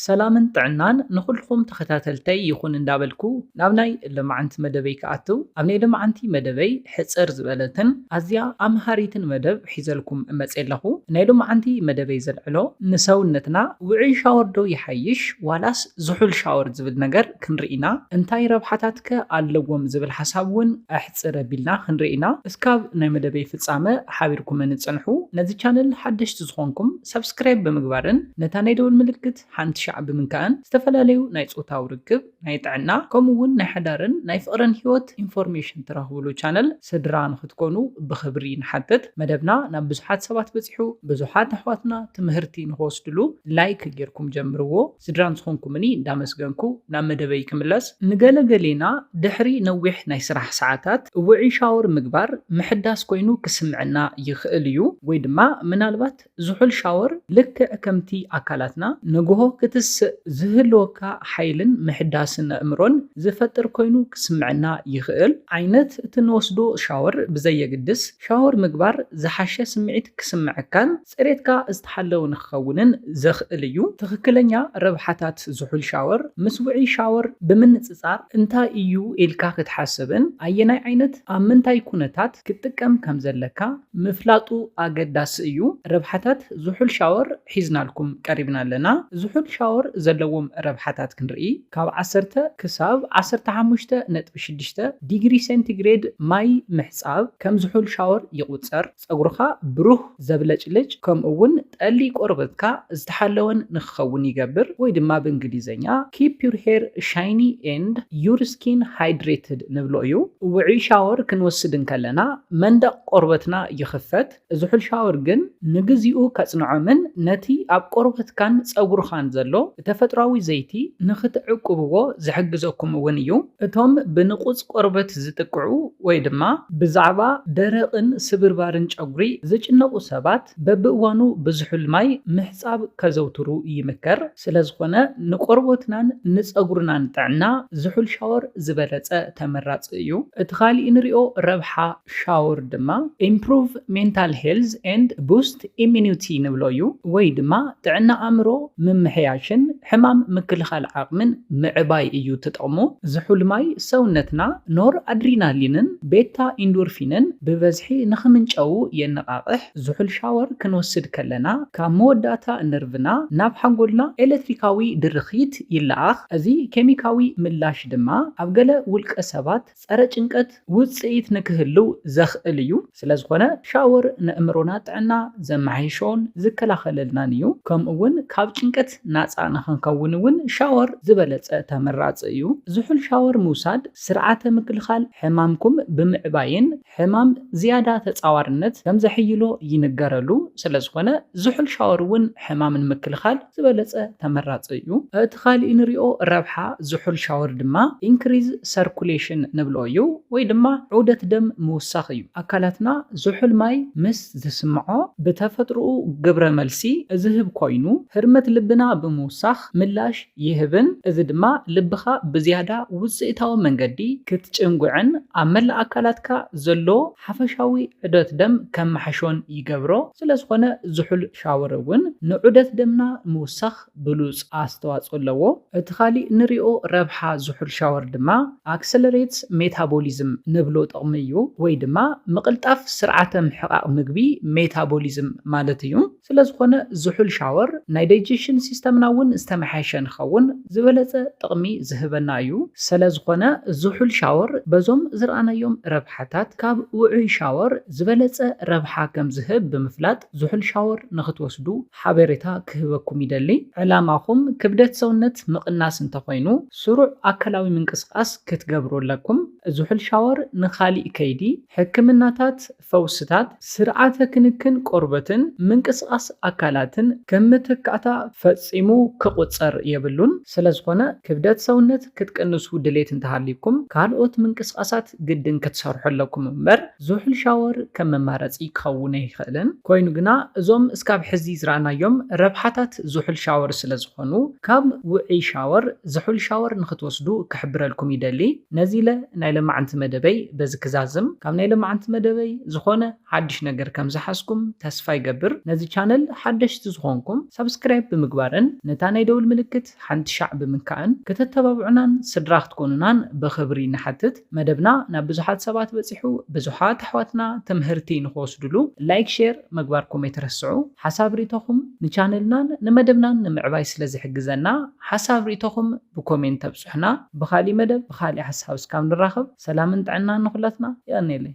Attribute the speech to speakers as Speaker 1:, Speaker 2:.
Speaker 1: سلامن ጥዕናን ንኹልኩም ተኸታተልተይ ይኹን እንዳበልኩ ናብ ናይ ልምዓንቲ መደበይ ከኣትው ኣብ ናይ ልምዓንቲ መደበይ ሕፅር ዝበለትን ኣዝያ ኣምሃሪትን መደብ ሒዘልኩም እመፅ ኣለኹ ናይ ልምዓንቲ መደበይ ዘልዕሎ ንሰውነትና ውዑይ ሻወር ዶ ይሓይሽ ዋላስ ዝሑል ሻወር ዝብል ነገር ክንርኢና እንታይ ረብሓታት ከ ኣለዎም ዝብል ሓሳብ እውን ኣሕፅር ኣቢልና ክንርኢና እስካብ ናይ መደበይ ፍጻመ ሓቢርኩም ንጽንሑ ነዚ ቻነል ሓደሽቲ ዝኾንኩም ሰብስክራይብ ብምግባርን ነታ ናይ ደወል ምልክት ሓንቲ شعب من كان استفلاليو ناي صوتاو ركب ناي طعنا كومون ناي حدارن ناي فقرن هيوت انفورميشن تراهبلو channel سدران ختكونو بخبرين حدد مدبنا ناب بزحات سبات بصحو بزحات احواتنا تمهرتي نوصدلو لايك غيركم جمرو سدران سخونكمني دامسغنكو ناب مدبي كملس نغلغلينا دحري نويح ناي سراح ساعات وعي شاور مغبار محداس كوينو كسمعنا يخاليو ويدما منالبات زحل شاور لك كمتي اكلاتنا نغو كتس زهلوكا حيلن محداسن امرون زفتر كوينو كسمعنا يخال عينت تنوسدو شاور بزي قدس شاور مقبار زحاشة سمعت كسمعكان سريتكا استحلو نخونن زخليو تخكلنيا ربحاتات زحول شاور مسوعي شاور بمن تصار انتا ايو إلكا كتحاسبن ايناي عينت امنتاي كونتات كتكم كمزلكا مفلاطو اقداس ايو ربحاتات زحول شاور حيزنا لكم قريبنا لنا زحول شاور زلوم ربحاتات كنرئي كاب 10 كساب 15.6 ديجري سنتيغريد ماي محصاب كم زحول شاور يقصر صغرخا بروح زبلچلج كم اون طلي قربتكا استحلون نخون يغبر وي دما بانجليزኛ keep your hair shiny and your skin hydrated نبلويو وعي شاور كنوسدن كلنا مندا قربتنا يخفت زحول شاور جن نغزيو كصنعمن نتي اب قربتكان صغرخان زلو تفطراوي زيتي نختعقبو زحግزكم ونيو اتوم بنقص قربت زتقعو ወይ ድማ ብዛዕባ ደረቕን ስብርባርን ጨጉሪ ዝጭነቁ ሰባት በብእዋኑ ብዙሑል ማይ ምሕጻብ ከዘውትሩ ይምከር ስለዝኾነ ንቆርቦትናን ንጸጉርናን ጥዕና ዝሑል ሻወር ዝበለጸ ተመራጽ እዩ እቲ ኻሊእ ንሪኦ ረብሓ ሻወር ድማ improve mental health and boost immunity ንብሎ እዩ ወይ ድማ ጥዕና ኣእምሮ ምምሕያሽን ሕማም ምክልኻል ዓቕምን ምዕባይ እዩ ትጠቕሙ ዝሑል ማይ ሰውነትና ኖር አድሪናሊንን ቤታ ኢንዶርፊንን በበዝሒ ንኽምንጨው የነቃቅሕ ዝሑል ሻወር ክንወስድ ከለና ካብ መወዳእታ ነርቭና ናብ ሓንጎልና ኤሌክትሪካዊ ድርኺት ይለኣኽ እዚ ኬሚካዊ ምላሽ ድማ ኣብ ገለ ውልቀ ሰባት ፀረ ጭንቀት ውፅኢት ንክህልው ዘኽእል እዩ ስለዝኾነ ሻወር ንእምሮና ጥዕና ዘመሓይሾን ዝከላኸለልናን እዩ ከምኡውን ካብ ጭንቀት ናፃ ንኽንከውን እውን ሻወር ዝበለፀ ተመራፂ እዩ ዝሑል ሻወር ምውሳድ ስርዓተ ምክልኻል ሕማምኩም ብምዕባይን ሕማም ዝያዳ ተጻዋርነት ከም ዘሕይሎ ይንገረሉ ስለዝኾነ ዝሑል ሻወር እውን ሕማምን ምክልኻል ዝበለፀ ተመራፂ እዩ እቲ ኻሊእ ንሪኦ ረብሓ ዝሑል ሻወር ድማ ኢንክሪዝ ሰርኩሌሽን ንብሎ እዩ ወይ ድማ ዑደት ደም ምውሳኽ እዩ ኣካላትና ዝሑል ማይ ምስ ዝስምዖ ብተፈጥሮኡ ግብረ መልሲ ዝህብ ኮይኑ ህርመት ልብና ብምውሳኽ ምላሽ ይህብን እዚ ድማ ልብኻ ብዝያዳ ውፅኢታዊ መንገዲ ክትጭንጉዕን ኣብ መላእ ኣካላትካ ዘሎ ሓፈሻዊ ዑደት ደም ከመሓሾን ይገብሮ ስለዝኾነ ዝሑል ሻወር እውን ንዑደት ደምና ምውሳኽ ብሉፅ ኣስተዋፅኦ ኣለዎ እቲ ኻሊእ ንሪኦ ረብሓ ዝሑል ሻወር ድማ ኣክሰለሬትስ ሜታቦሊዝም ንብሎ ጥቕሚ እዩ ወይ ድማ ምቕልጣፍ ስርዓተ ምሕቃቕ ምግቢ ሜታቦሊዝም ማለት እዩ ስለዝኾነ ዝሑል ሻወር ናይ ዳይጀሽን ሲስተምና እውን ዝተመሓየሸ ንኸውን ዝበለፀ ጥቕሚ ዝህበና እዩ ስለዝኾነ ዝሑል ሻወር በዞም ዝረኣናዮም ረብሓታት ካብ ውዑይ ሻወር ዝበለፀ ረብሓ ከም ዝህብ ብምፍላጥ ዝሑል ሻወር ንኽትወስዱ ሓበሬታ ክህበኩም ይደሊ ዕላማኹም ክብደት ሰውነት ምቕናስ እንተኾይኑ ስሩዕ ኣካላዊ ምንቅስቃስ ክትገብሩ ኣለኩም ዝሑል ሻወር ንኻሊእ ከይዲ ሕክምናታት ፈውስታት ስርዓተ ክንክን ቆርበትን ምንቅስቃስ ኣካላትን ከም ምትካእታ ፈፂሙ ክቁፀር የብሉን ስለዝኾነ ክብደት ሰውነት ክትቀንሱ ድሌት እንተሃሊኩም ካልኦት ምንቅስቃሳት ግድን ክትሰርሑ ኣለኩም እምበር ዝሑል ሻወር ከም መማረፂ ክኸውን ኣይኽእልን ኮይኑ ግና እዞም እስካብ ሕዚ ዝረኣናዮም ረብሓታት ዝሑል ሻወር ስለዝኾኑ ካብ ውዑይ ሻወር ዝሑል ሻወር ንኽትወስዱ ክሕብረልኩም ይደሊ ነዚ ኢለ ናይ ልምዓንቲ መደበይ በዚ ክዛዝም ካብ ናይ ልምዓንቲ መደበይ ዝኾነ ሓድሽ ነገር ከም ዝሓስኩም ተስፋ ይገብር ነዚ ቻነል ሓደሽቲ ዝኾንኩም ሰብስክራይብ ብምግባርን ነታ ናይ ደውል ምልክት ሓንቲ ሻዕ ብምንካእን ክትተባብዑናን ስድራ ክትኮኑናን ብኽብሪ ንሓትት። መደብና ናብ ብዙሓት ሰባት በፂሑ ብዙሓት ኣሕዋትና ትምህርቲ ንኽወስድሉ ላይክ ሼር ምግባርኩም ኣይትረስዑ። ሓሳብ ሪኢቶኹም ንቻነልናን ንመደብናን ንምዕባይ ስለ ዝሕግዘና ሓሳብ ሪኢቶኹም ብኮሜንት ተብፅሑና። ብኻሊእ መደብ ብኻሊእ ሓሳብ እስካብ ንራኸብ ሰላምን ጥዕናን ንኹላትና ይቀኒየለይ።